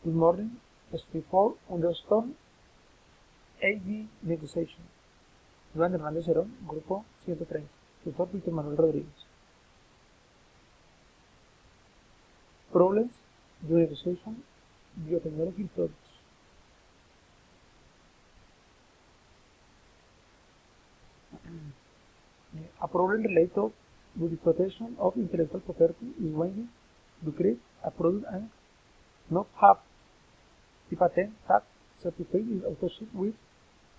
Good morning. Step 4. Understand AD Negotiation. Iván Hernández Herón, Grupo 130. Tutor Víctor Manuel Rodríguez. Problems during negotiation, biotechnology products. A problem related with the protection of intellectual property is when you create a product and not have the patent tag certificate is associated with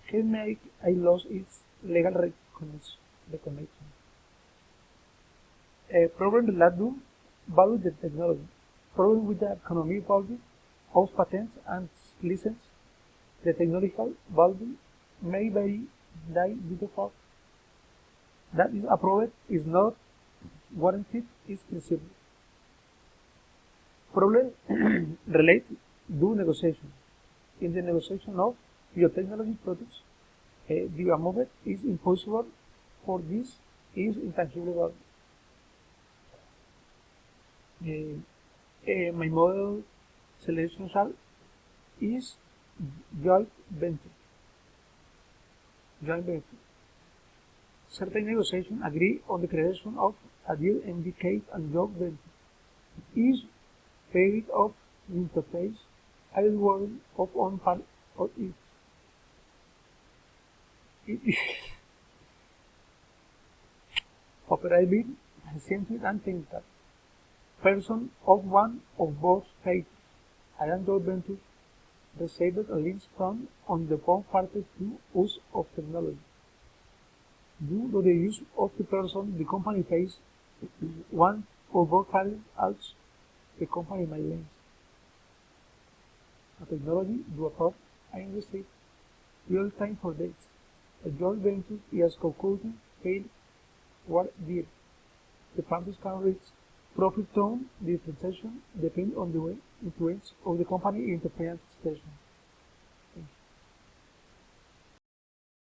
can make a loss its legal recognition. A problem related to value the technology. Problem with the economic value of patents and license. The technological value may vary due to fact that is approved is not warranted is principle. Problem related to negotiation. In the negotiation of biotechnology products, the amount is impossible for this is intangible value. My model selection is joint venture. Certain negotiations agree on the creation of a deal in the case and joint venture is paid of interface either one of one part of it. It is operated simply and technical. Person of one of both parties, and joint venture received a link from on the both parties to use of technology. Due to the use of the person, the company pays one or both parties as the company may lend. A technology do occur and receive real time for dates. A joint venture is concluding failed what deal. The parties can reach profit from the transaction depending on the influence of the company in the financial situation.